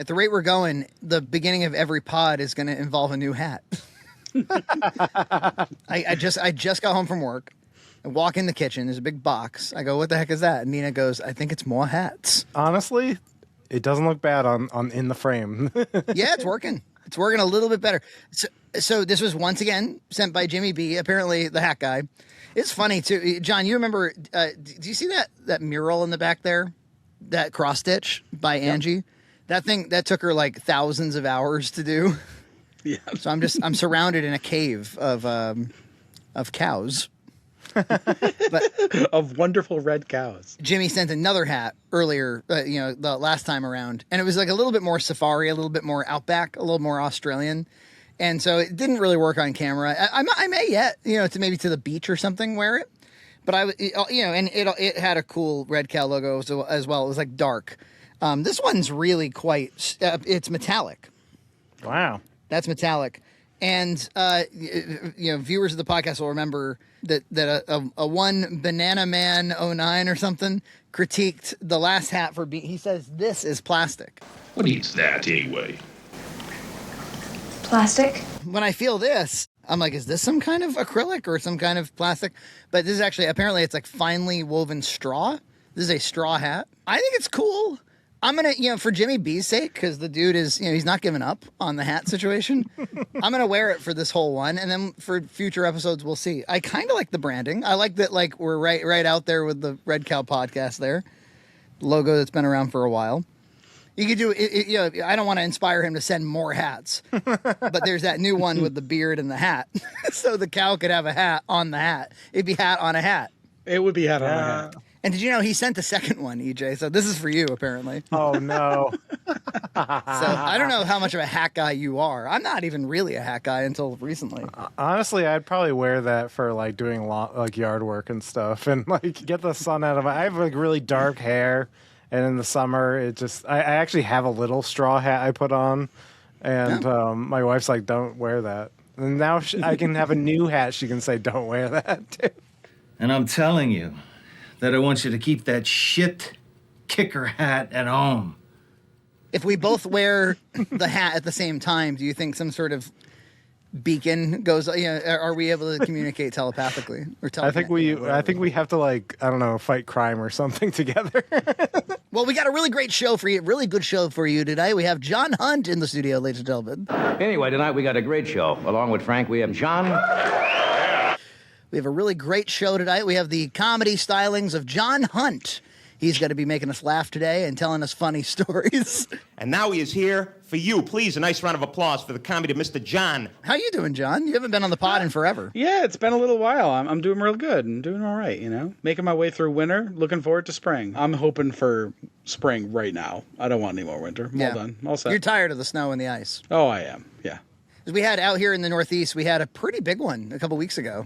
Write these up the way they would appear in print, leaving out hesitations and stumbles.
At the rate we're going, the beginning of every pod is going to involve a new hat. I just got home from work. I walk in the kitchen. There's a big box. I go, what the heck is that? And Nina goes, I think it's more hats. Honestly, it doesn't look bad on in the frame. Yeah, it's working. It's working a little bit better. So this was once again sent by Jimmy B, apparently the hat guy. It's funny, too. John, you remember, do you see that mural in the back there? That cross stitch by Angie? Yep. That thing, that took her like thousands of hours to do. Yeah. So I'm surrounded in a cave of cows. But of wonderful red cows. Jimmy sent another hat earlier, the last time around, and it was like a little bit more safari, a little bit more outback, a little more Australian, and so it didn't really work on camera. I may yet, to the beach or something wear it, but and it had a cool red cow logo as well. It was like dark. This one's really quite. It's metallic. Wow, that's metallic. And, viewers of the podcast will remember that a one Banana Man 09 or something critiqued the last hat for he says, this is plastic. What is that anyway? Plastic? When I feel this, I'm like, is this some kind of acrylic or some kind of plastic? But this is actually, apparently it's like finely woven straw. This is a straw hat. I think it's cool. I'm going to, for Jimmy B's sake, because the dude is, he's not giving up on the hat situation. I'm going to wear it for this whole one. And then for future episodes, we'll see. I kind of like the branding. I like that, like, we're right out there with the Red Cow podcast there. Logo that's been around for a while. You could do, I don't want to inspire him to send more hats. But there's that new one with the beard and the hat. So the cow could have a hat on the hat. It'd be hat on a hat. It would be hat on a hat. And did you know he sent the second one, EJ? So this is for you, apparently. Oh, no. So I don't know how much of a hat guy you are. I'm not even really a hat guy until recently. Honestly, I'd probably wear that for like doing yard work and stuff and like get the sun out of it. I have like really dark hair, and in the summer, I actually have a little straw hat I put on, and my wife's like, don't wear that. And now I can have a new hat she can say, don't wear that too. And I'm telling you that I want you to keep that shit kicker hat at home. If we both wear the hat at the same time, do you think some sort of beacon goes? Are we able to communicate telepathically or I think we have to, like, I don't know, fight crime or something together. Well, we got a really great show for you, really good show for you today. We have John Hunt in the studio, ladies and gentlemen. Anyway, tonight we got a great show. Along with Frank, we have John. We have a really great show tonight. We have the comedy stylings of John Hunt. He's going to be making us laugh today and telling us funny stories. And now he is here for you. Please, a nice round of applause for the comedy of Mr. John. How you doing, John? You haven't been on the pod in forever. Yeah, it's been a little while. I'm doing real good. I'm doing all right, Making my way through winter, looking forward to spring. I'm hoping for spring right now. I don't want any more winter. I'm all done. All set. You're tired of the snow and the ice. Oh, I am. Yeah. We had out here in the Northeast, we had a pretty big one a couple weeks ago.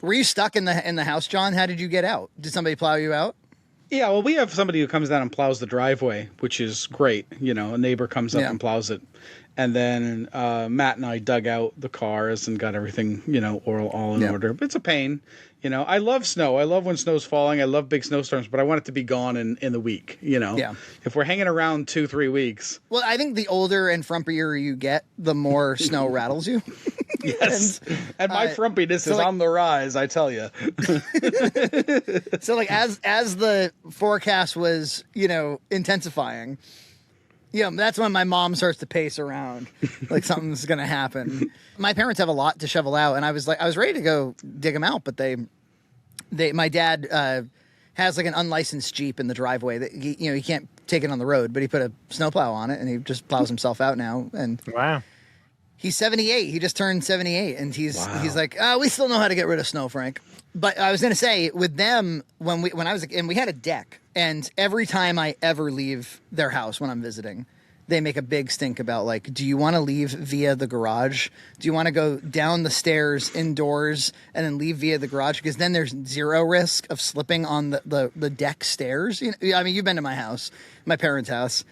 Were you stuck in the house, John? How did you get out? Did somebody plow you out? Yeah, well, we have somebody who comes down and plows the driveway, which is great. A neighbor comes up and plows it. And then Matt and I dug out the cars and got everything, all in order. But it's a pain. I love snow. I love when snow's falling. I love big snowstorms, but I want it to be gone in the week, Yeah. If we're hanging around 2-3 weeks. Well, I think the older and frumpier you get, the more snow rattles you. Yes. And my frumpiness is on the rise, I tell you. So, like, as the forecast was, intensifying, that's when my mom starts to pace around, like something's going to happen. My parents have a lot to shovel out, and I was ready to go dig them out, but my dad has like an unlicensed Jeep in the driveway that he can't take it on the road, but he put a snowplow on it, and he just plows himself out now. And wow. He's 78. He just turned 78, and he's like, we still know how to get rid of snow, Frank. But I was going to say, with them, when I was, and we had a deck, and every time I ever leave their house when I'm visiting, they make a big stink about, like, do you want to leave via the garage? Do you want to go down the stairs indoors and then leave via the garage? Because then there's zero risk of slipping on the deck stairs. I mean, you've been to my house, my parents' house.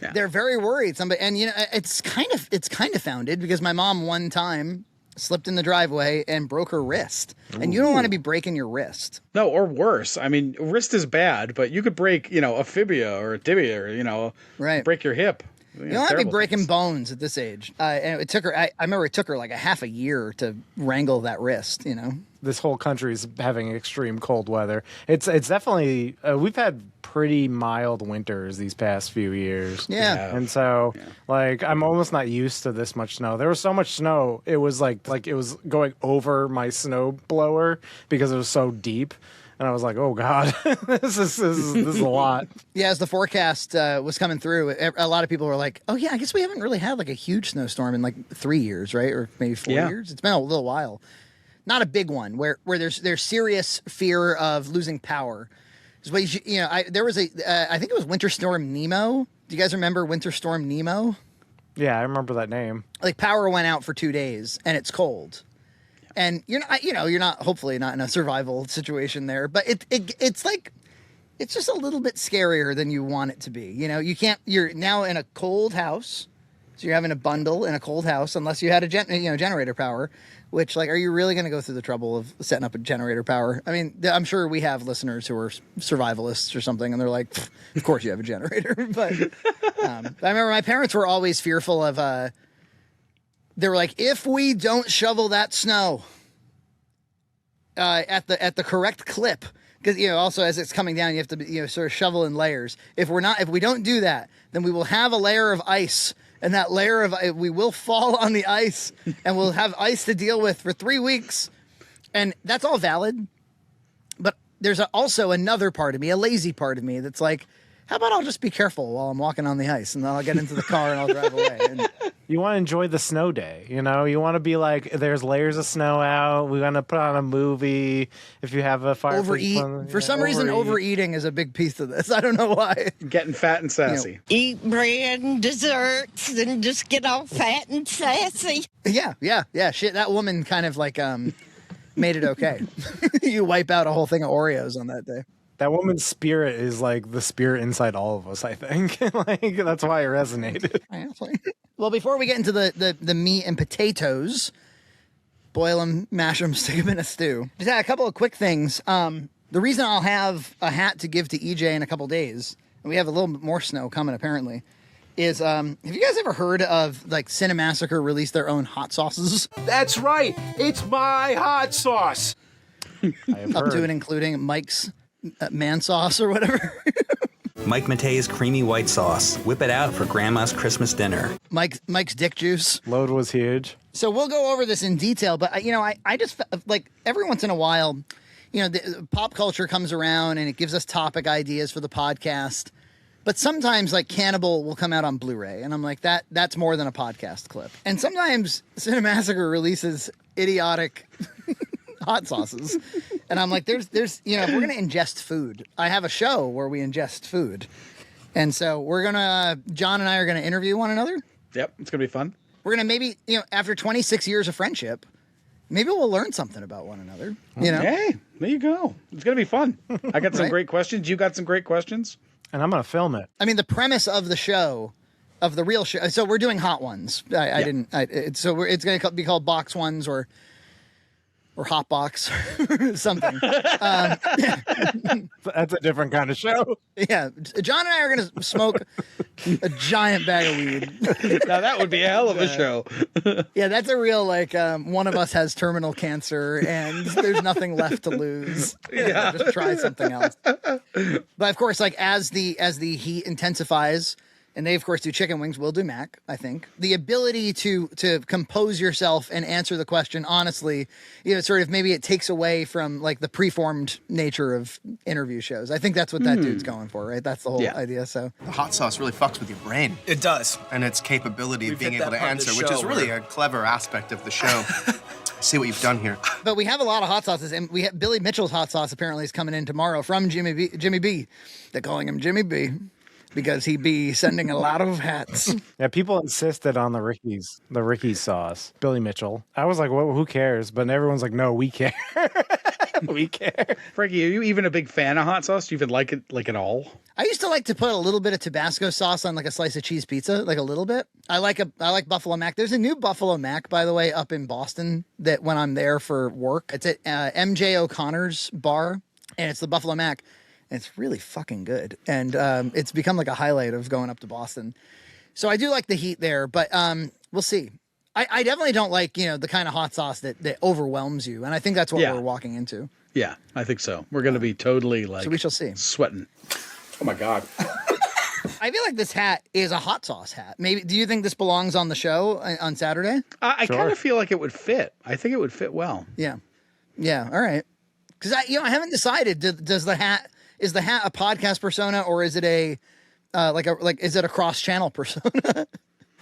Yeah. They're very worried. It's kind of founded because my mom one time slipped in the driveway and broke her wrist. Ooh. And you don't want to be breaking your wrist. No, or worse. I mean, wrist is bad, but you could break, a fibia or a tibia or, right. break your hip. You don't have to be breaking bones at this age. And it took her. I remember it took her like a half a year to wrangle that wrist. You know, this whole country's having extreme cold weather. It's definitely we've had pretty mild winters these past few years. Yeah. And so like I'm almost not used to this much snow. There was so much snow. It was like it was going over my snow blower because it was so deep. And I was like, "Oh God, this is a lot." Yeah, as the forecast was coming through, a lot of people were like, "Oh yeah, I guess we haven't really had like a huge snowstorm in like 3 years, right? Or maybe 4 years. It's been a little while. Not a big one where there's serious fear of losing power." Is what there was I think it was Winter Storm Nemo. Do you guys remember Winter Storm Nemo? Yeah, I remember that name. Like power went out for 2 days, and it's cold. And you're not hopefully not in a survival situation there, but it's like it's just a little bit scarier than you want it to be. You know, you're now in a cold house, so you're having a bundle in a cold house unless you had a generator power. Which, like, are you really going to go through the trouble of setting up a generator power? I mean, I'm sure we have listeners who are survivalists or something, and they're like, "Of course you have a generator." But I remember my parents were always fearful of. They were like, if we don't shovel that snow at the correct clip, because also as it's coming down, you have to sort of shovel in layers. If we don't do that, then we will have a layer of ice, and that layer of we will fall on the ice, and we'll have ice to deal with for 3 weeks, and that's all valid. But there's also another part of me, a lazy part of me, that's like, how about I'll just be careful while I'm walking on the ice, and then I'll get into the car and I'll drive away. And, you want to enjoy the snow day, you know? You want to be like, there's layers of snow out. We're going to put on a movie. If you have a fire. For some reason, overeating is a big piece of this. I don't know why. Getting fat and sassy. Eat bread and desserts and just get all fat and sassy. Yeah. Shit, that woman kind of like made it okay. You wipe out a whole thing of Oreos on that day. That woman's spirit is like the spirit inside all of us, I think. Like that's why it resonated. Well, before we get into the meat and potatoes, boil them, mash them, stick them in a stew. Just a couple of quick things. The reason I'll have a hat to give to EJ in a couple days, and we have a little bit more snow coming apparently, is have you guys ever heard of like Cinemassacre released their own hot sauces? That's right. It's my hot sauce. I have Up heard. to and including Mike's man sauce or whatever. Mike Matei's creamy white sauce. Whip it out for Grandma's Christmas dinner. Mike's dick juice. Load was huge. So we'll go over this in detail, but I just like every once in a while, the pop culture comes around and it gives us topic ideas for the podcast. But sometimes like Cannibal will come out on Blu-ray and I'm like that's more than a podcast clip. And sometimes Cinemassacre releases idiotic hot sauces. And I'm like, there's if we're going to ingest food, I have a show where we ingest food. And so John and I are going to interview one another. Yep. It's going to be fun. We're going to maybe, after 26 years of friendship, maybe we'll learn something about one another. Hey, there you go. It's going to be fun. I got some great questions. You got some great questions. And I'm going to film it. I mean, the premise of the show, of the real show. So we're doing hot ones. It's going to be called box ones or hot box or something. That's a different kind of show. Yeah. John and I are going to smoke a giant bag of weed. Now that would be a hell of a show. Yeah, that's a real, like, one of us has terminal cancer and there's nothing left to lose. Yeah. Just try something else. But of course, like, as the heat intensifies, and they, of course, do chicken wings. We'll do mac, I think. The ability to compose yourself and answer the question honestly, sort of maybe it takes away from, like, the preformed nature of interview shows. I think that's what that dude's going for, right? That's the whole idea, so. The hot sauce really fucks with your brain. It does. And its capability of being able to answer, which is really a clever aspect of the show. See what you've done here. But we have a lot of hot sauces, and we have Billy Mitchell's hot sauce apparently is coming in tomorrow from Jimmy B. They're calling him Jimmy B. because he be sending a lot of hats. Yeah, people insisted on the Ricky's sauce. Billy Mitchell. I was like, well, who cares? But everyone's like, no, we care. We care. Frankie, are you even a big fan of hot sauce? Do you even like it at all? I used to like to put a little bit of Tabasco sauce on like a slice of cheese pizza, like a little bit. I like Buffalo Mac. There's a new Buffalo Mac, by the way, up in Boston that when I'm there for work, it's at MJ O'Connor's bar, and it's the Buffalo Mac. And it's really fucking good. And it's become like a highlight of going up to Boston. So I do like the heat there, but we'll see. I definitely don't like, the kind of hot sauce that overwhelms you. And I think that's what we're walking into. Yeah, I think so. We're going to be totally so we shall see. Sweating. Oh my God. I feel like this hat is a hot sauce hat. Maybe. Do you think this belongs on the show on Saturday? I kind of feel like it would fit. I think it would fit well. Yeah. Yeah. All right. Because I haven't decided. Is the hat a podcast persona, or is it is it a cross channel persona?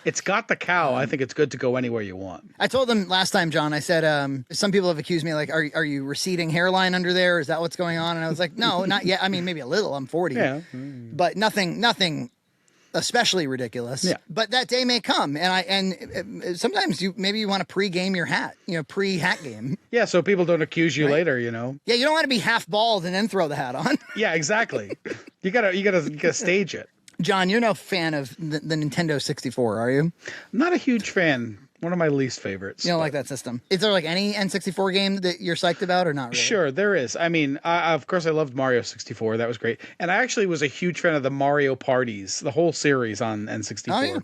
It's got the cow. I think it's good to go anywhere you want. I told them last time, John, I said, some people have accused me, like, are you receding hairline under there? Is that what's going on? And I was like, no, not yet. I mean, maybe a little. I'm 40. Yeah. But nothing especially ridiculous. Yeah. But that day may come. And sometimes maybe you want to pre-game your hat, pre-hat game. Yeah, so people don't accuse you later, Yeah, you don't want to be half bald and then throw the hat on. Yeah, exactly. You gotta stage it. John, you're no fan of the Nintendo 64, are you? Not a huge fan. One of my least favorites. You don't like that system. Is there any N64 game that you're psyched about or not really? Sure, there is. I mean, of course, I loved Mario 64. That was great. And I actually was a huge fan of the Mario parties, the whole series on N64. Oh, yeah.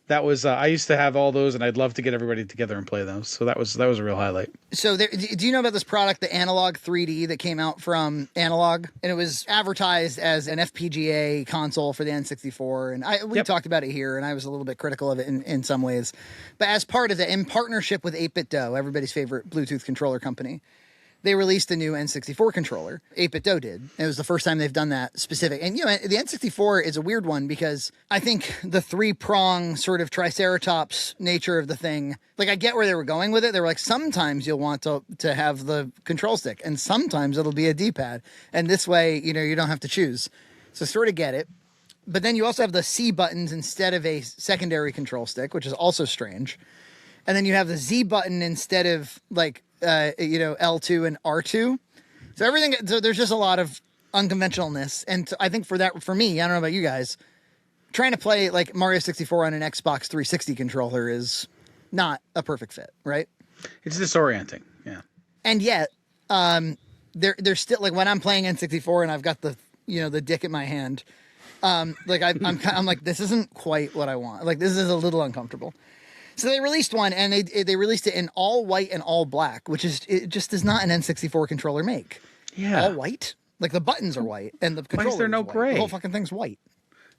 That was, I used to have all those, and I'd love to get everybody together and play those. So that was a real highlight. So do you know about this product, the Analog 3D, that came out from Analog? And it was advertised as an FPGA console for the N64. And we talked about it here, and I was a little bit critical of it in some ways. But as part of it, in partnership with 8bitdo, everybody's favorite Bluetooth controller company, they released a new N64 controller. 8bitdo did. It was the first time they've done that specific. And, the N64 is a weird one because I think the three-prong sort of triceratops nature of the thing, I get where they were going with it. They were like, sometimes you'll want to have the control stick, and sometimes it'll be a D-pad. And this way, you don't have to choose. So sort of get it. But then you also have the C buttons instead of a secondary control stick, which is also strange. And then you have the Z button instead of L2 and R2. So there's just a lot of unconventionalness. And I think for me, I don't know about you guys, trying to play Mario 64 on an Xbox 360 controller is not a perfect fit, right? It's disorienting. Yeah. And yet, there's still when I'm playing N64 and I've got the dick in my hand, I'm like, this isn't quite what I want. This is a little uncomfortable. So they released one, and they released it in all white and all black, which it just does not an N64 controller make. Yeah. All white? The buttons are white, and the controller is there no gray? The whole fucking thing's white.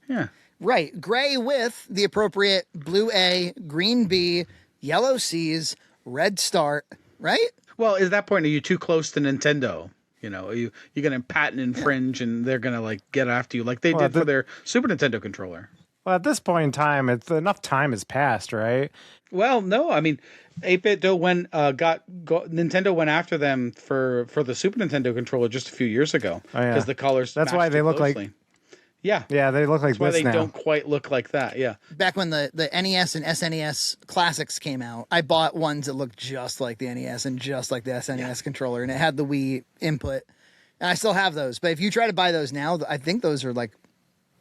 Yeah. Right. Gray with the appropriate blue A, green B, yellow C's, red start, right? Well, at that point, are you too close to Nintendo? Are you going to patent infringe, and they're going to get after you like they did for their Super Nintendo controller? Well, at this point in time, enough time has passed, right? Well, no. I mean, 8bitdo Nintendo went after them for the Super Nintendo controller just a few years ago because the colors. That's why they look closely. Yeah, they look like this now. That's why they don't quite look like that. Yeah. Back when the NES and SNES classics came out, I bought ones that looked just like the NES and just like the SNES controller, and it had the Wii input. And I still have those, but if you try to buy those now, I think those are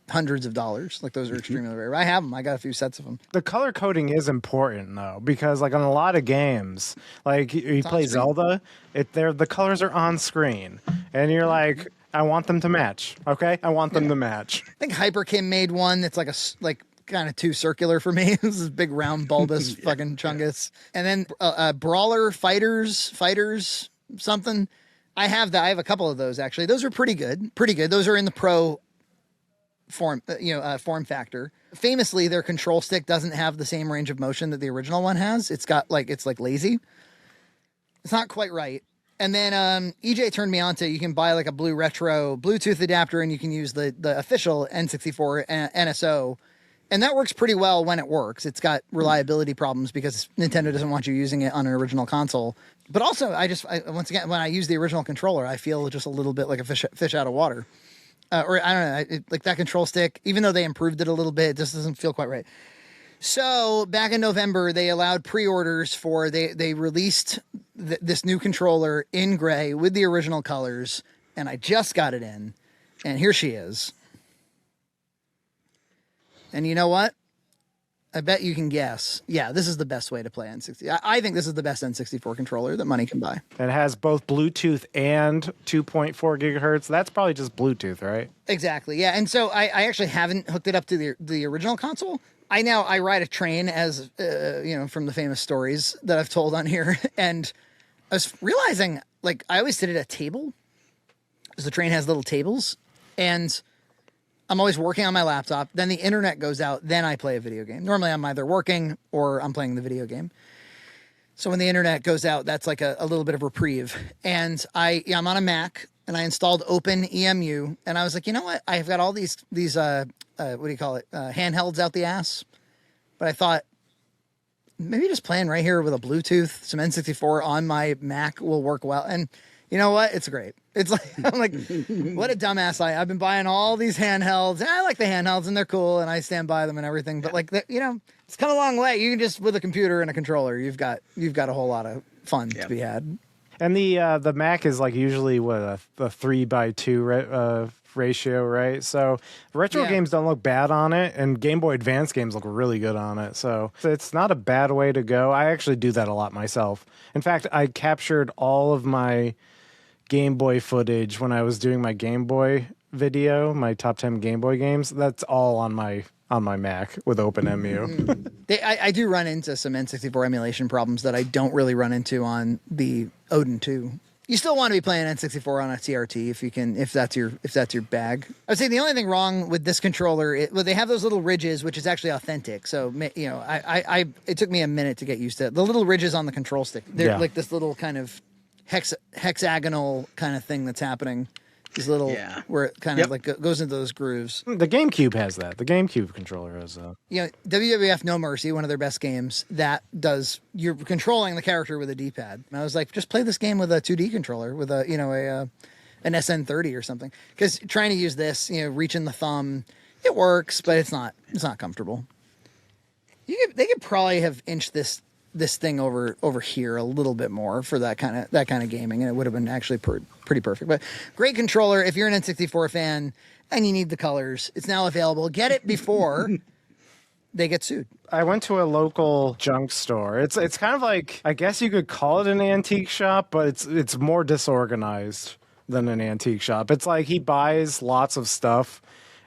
hundreds of dollars. Those are extremely rare. I have them. I got a few sets of them. The color coding is important though, because on a lot of games, you play Zelda, the colors are on screen, and you're like, I want them to match. Okay, I want them to match. I think Hyperkin made one that's kind of too circular for me. This is big round bulbous fucking chungus. And then Brawler Fighters something. I have that. I have a couple of those actually. Those are pretty good. Those are in the Pro form factor. Famously, their control stick doesn't have the same range of motion that the original one has. It's got it's lazy. It's not quite right. And then EJ turned me on to, you can buy a blue retro Bluetooth adapter, and you can use the official N64 NSO, and that works pretty well when it works. It's got reliability problems because Nintendo doesn't want you using it on an original console. But also, once again, when I use the original controller, I feel just a little bit like a fish out of water. Or I don't know, that control stick, even though they improved it a little bit, it just doesn't feel quite right. So back in November, they allowed pre-orders for, they released this new controller in gray with the original colors, and I just got it in, and here she is. And you know what? I bet you can guess. Yeah, this is the best way to play N64. I think this is the best N64 controller that money can buy. It has both Bluetooth and 2.4 gigahertz. That's probably just Bluetooth, right? Exactly, yeah. And so I actually haven't hooked it up to the original console, I ride a train as, from the famous stories that I've told on here. And I was realizing, like, I always sit at a table because the train has little tables. And I'm always working on my laptop. Then the internet goes out. Then I play a video game. Normally I'm either working or I'm playing the video game. So when the internet goes out, that's like a little bit of reprieve. And I'm on a Mac and I installed OpenEMU. And I was like, you know what? I've got all these what do you call it? Handhelds out the ass. But I thought maybe just playing right here with a Bluetooth, some N64 on my Mac will work well. And you know what? It's great. It's like, I'm like, what a dumbass I've been buying all these handhelds. And I like the handhelds and they're cool and I stand by them and everything. But like, it's come a long way. You can just, with a computer and a controller, you've got a whole lot of fun to be had. And the Mac is like usually what a 3:2 ratio, right? So retro games don't look bad on it, and Game Boy Advance games look really good on it. So it's not a bad way to go. I actually do that a lot myself. In fact, I captured all of my Game Boy footage when I was doing my Game Boy video, my top 10 Game Boy games. That's all on my Mac with OpenEMU. I do run into some N64 emulation problems that I don't really run into on the Odin 2. You still want to be playing N64 on a TRT if that's your bag. I would say the only thing wrong with this controller, they have those little ridges, which is actually authentic. So it took me a minute to get used to it. The little ridges on the control stick. They're like this little kind of hexagonal kind of thing that's happening. These little, where it kind of like goes into those grooves. The GameCube has that. The GameCube controller has that. WWF No Mercy, one of their best games, you're controlling the character with a D-pad. And I was like, just play this game with a 2D controller, with an SN30 or something. Because trying to use this, reaching the thumb, it works, but it's not comfortable. They could probably have inched this thing over here a little bit more for that kind of gaming, and it would have been actually pretty perfect. But great controller. If you're an N64 fan and you need the colors, it's now available. Get it before they get sued. I went to a local junk store. It's kind of like, I guess you could call it an antique shop, but it's more disorganized than an antique shop. It's like he buys lots of stuff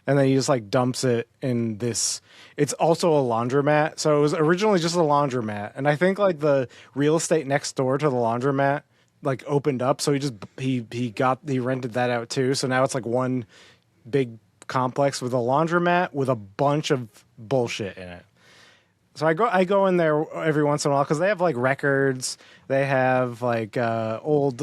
and then he just like dumps it in this. It's also a laundromat. So it was originally just a laundromat. And I think like the real estate next door to the laundromat like opened up. So he rented that out too. So now it's like one big complex with a laundromat with a bunch of bullshit in it. So I go in there every once in a while because they have like records. They have like old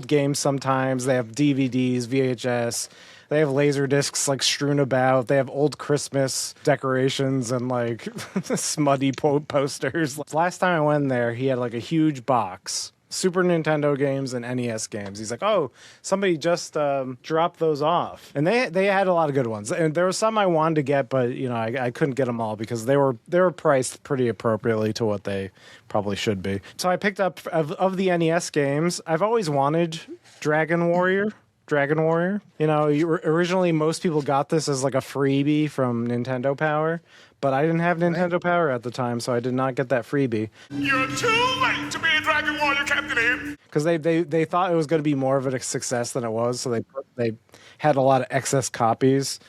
games sometimes. They have DVDs, VHS. They have laser discs like strewn about. They have old Christmas decorations and like smutty posters. Last time I went there, he had like a huge box. Super Nintendo games and NES games. He's like, oh, somebody just dropped those off. And they had a lot of good ones. And there were some I wanted to get, but I couldn't get them all because they were priced pretty appropriately to what they probably should be. So I picked up, of the NES games, I've always wanted Dragon Warrior. Originally most people got this as like a freebie from Nintendo Power, but I didn't have Nintendo Power at the time, so I did not get that freebie. You're too late to be a Dragon Warrior, Captain M. Because they thought it was going to be more of a success than it was, so they had a lot of excess copies,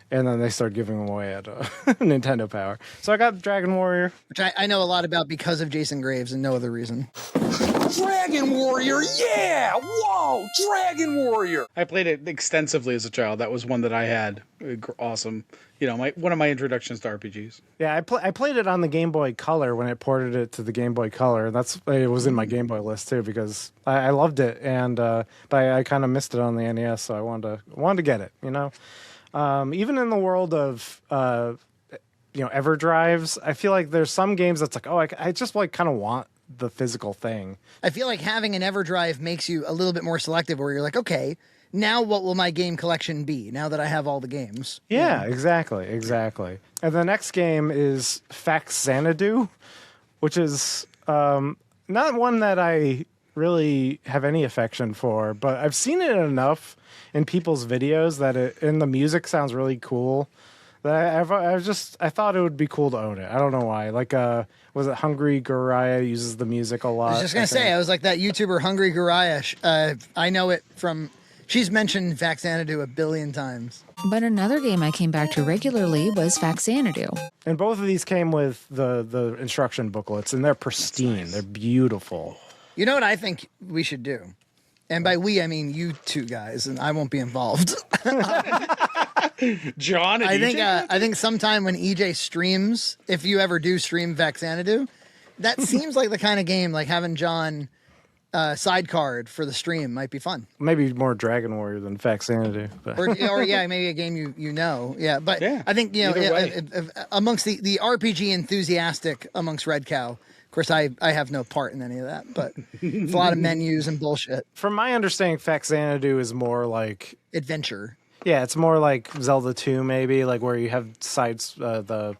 and then they started giving them away at Nintendo Power. So I got Dragon Warrior, which I know a lot about because of Jason Graves and no other reason. Dragon Warrior, yeah! Whoa, Dragon Warrior! I played it extensively as a child. That was one that I had. Awesome. One of my introductions to RPGs. Yeah, I played it on the Game Boy Color when it ported it to the Game Boy Color. It was in my Game Boy list too because I loved it, and but I kind of missed it on the NES, so I wanted to get it. Even in the world of EverDrives, I feel like there's some games that's like, oh, I just like kind of want the physical thing. I feel like having an EverDrive makes you a little bit more selective, where you're like, okay, now what will my game collection be now that I have all the games? Yeah, exactly. And the next game is Faxanadu, which is not one that I really have any affection for, but I've seen it enough in people's videos and the music sounds really cool. That I thought it would be cool to own it. I don't know why. Like, was it Hungry Goriah uses the music a lot? I was just gonna say, I was like that YouTuber Hungry Goriah. I know it from. She's mentioned Faxanadu a billion times. But another game I came back to regularly was Faxanadu. And both of these came with the instruction booklets, and they're pristine. Nice. They're beautiful. You know what I think we should do? And by we, I mean you two guys, and I won't be involved. John and I think sometime when EJ streams, if you ever do stream Faxanadu, that seems like the kind of game like having John sidecard for the stream might be fun. Maybe more Dragon Warrior than Faxanadu. But. or yeah, maybe a game you know. Yeah, but yeah, I think, amongst the RPG enthusiastic amongst Red Cow, of course, I have no part in any of that, but it's a lot of menus and bullshit. From my understanding, Faxanadu is more like... adventure. Yeah, it's more like Zelda 2, maybe, like where you have side-scrolling,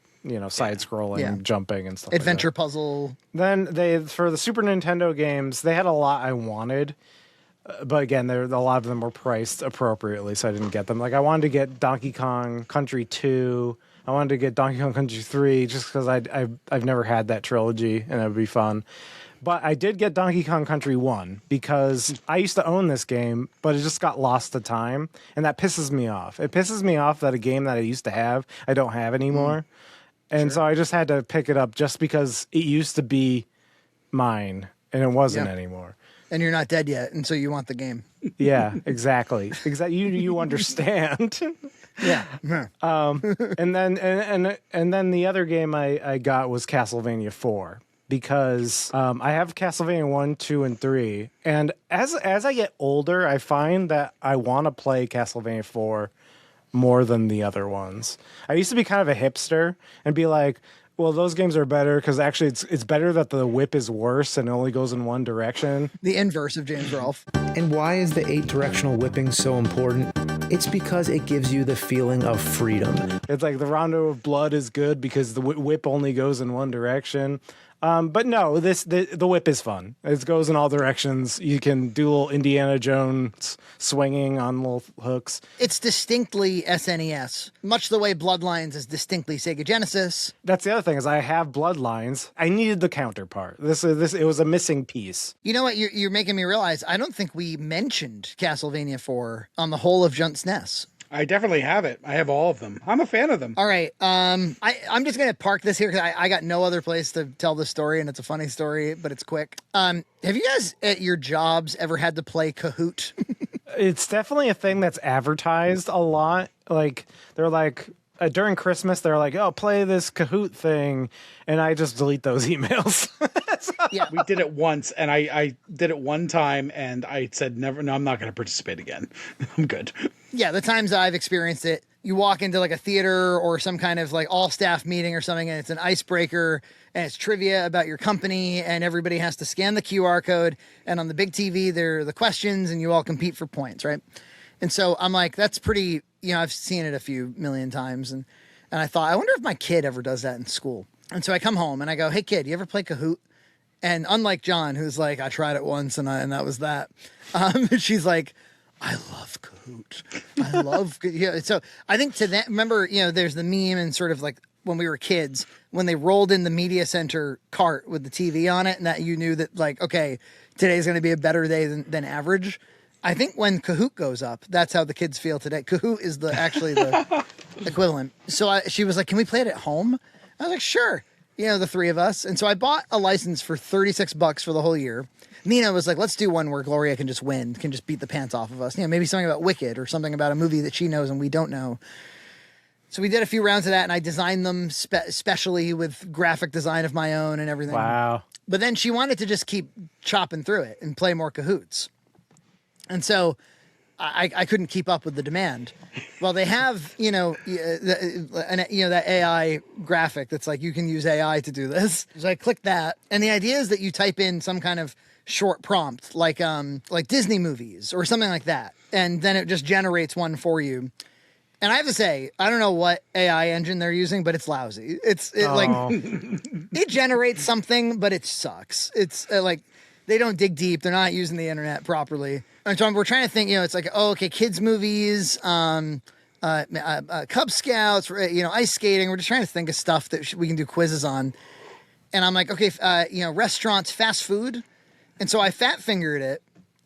jumping and stuff adventure like that. Puzzle. Then for the Super Nintendo games, they had a lot I wanted, but again, a lot of them were priced appropriately, so I didn't get them. Like, I wanted to get Donkey Kong Country 2... I wanted to get Donkey Kong Country 3 just because I've never had that trilogy and it would be fun. But I did get Donkey Kong Country 1 because I used to own this game, but it just got lost to time, and that pisses me off. It pisses me off that a game that I used to have, I don't have anymore. And so I just had to pick it up just because it used to be mine and it wasn't anymore. And you're not dead yet, and so you want the game. Yeah, exactly. You understand. Yeah. And then the other game I got was Castlevania IV because I have Castlevania 1, 2, and 3. And as I get older, I find that I want to play Castlevania 4 more than the other ones. I used to be kind of a hipster and be like, well, those games are better because actually it's better that the whip is worse and it only goes in one direction. The inverse of James Rolfe. And why is the 8-directional whipping so important? It's because it gives you the feeling of freedom. It's like the Rondo of Blood is good because the whip only goes in one direction. But no, the whip is fun. It goes in all directions. You can do a little Indiana Jones swinging on little hooks. It's distinctly SNES, much the way Bloodlines is distinctly Sega Genesis. That's the other thing is I have Bloodlines. I needed the counterpart. It was a missing piece. You know what? You're making me realize I don't think we mentioned Castlevania 4 on the whole of Junt's NES. I definitely have it. I have all of them. I'm a fan of them. All right. I'm just going to park this here because I got no other place to tell the story, and it's a funny story, but it's quick. Have you guys at your jobs ever had to play Kahoot? It's definitely a thing that's advertised a lot. Like, they're like... during Christmas, they're like, "Oh, play this Kahoot thing," and I just delete those emails. Yeah, we did it once, and I did it one time, and I said, "No, I'm not going to participate again. I'm good." Yeah, the times I've experienced it, you walk into like a theater or some kind of like all-staff meeting or something, and it's an icebreaker, and it's trivia about your company, and everybody has to scan the QR code, and on the big TV, there are the questions, and you all compete for points, right? And so I'm like, that's pretty, I've seen it a few million times. And I thought, I wonder if my kid ever does that in school. And so I come home and I go, "Hey kid, you ever play Kahoot?" And unlike John, who's like, "I tried it once and that was that." She's like, "I love Kahoot. I love," so I think to that, remember, there's the meme and sort of like when we were kids, when they rolled in the media center cart with the TV on it and that you knew that like, okay, today's going to be a better day than average. I think when Kahoot goes up, that's how the kids feel today. Kahoot is actually the equivalent. So she was like, "Can we play it at home?" I was like, "Sure." The three of us. And so I bought a license for $36 for the whole year. Nina was like, "Let's do one where Gloria can just win, can just beat the pants off of us. Maybe something about Wicked or something about a movie that she knows and we don't know." So we did a few rounds of that, and I designed them specially with graphic design of my own and everything. Wow. But then she wanted to just keep chopping through it and play more Kahoots. And so I couldn't keep up with the demand. Well, they have, that AI graphic that's like, you can use AI to do this. So I clicked that. And the idea is that you type in some kind of short prompt, like Disney movies or something like that. And then it just generates one for you. And I have to say, I don't know what AI engine they're using, but it's lousy. It generates something, but it sucks. It's they don't dig deep. They're not using the internet properly. And so we're trying to think, it's like, kids movies, Cub Scouts, ice skating. We're just trying to think of stuff that we can do quizzes on. And I'm like, okay, restaurants, fast food. And so I fat fingered it.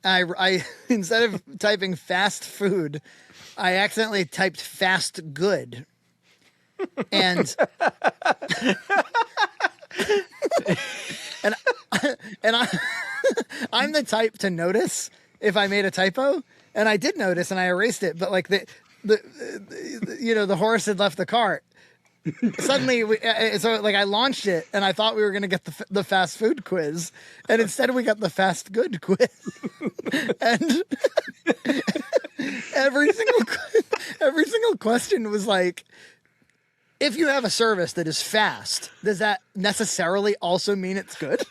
I instead of typing fast food, I accidentally typed fast good. And I'm the type to notice if I made a typo, and I did notice, and I erased it. But like the horse had left the cart. Suddenly, I launched it, and I thought we were going to get the fast food quiz, and instead we got the fast good quiz. And every single question was like, if you have a service that is fast, does that necessarily also mean it's good?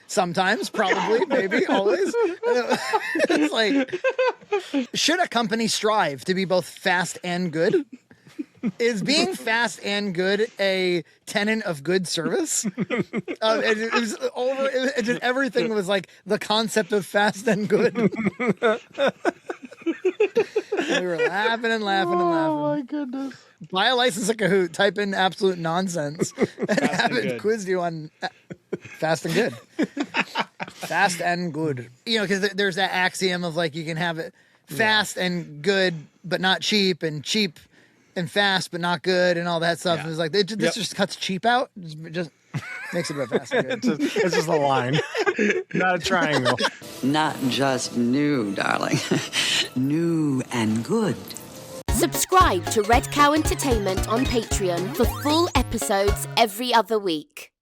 Sometimes, probably, maybe, always. It's like, should a company strive to be both fast and good? Is being fast and good a tenet of good service? Everything was like the concept of fast and good. We were laughing and laughing and laughing. Oh my goodness. Buy a license at Kahoot, type in absolute nonsense, and have it quiz you on fast and good. Fast and good. You know, because there's that axiom of like you can have it fast and good, but not cheap, and cheap and fast, but not good, and all that stuff. Yeah. It's like, this just cuts cheap out. Just makes it about fast and good. It's just a line, not a triangle. Not just new, darling. New and good. Subscribe to Red Cow Entertainment on Patreon for full episodes every other week.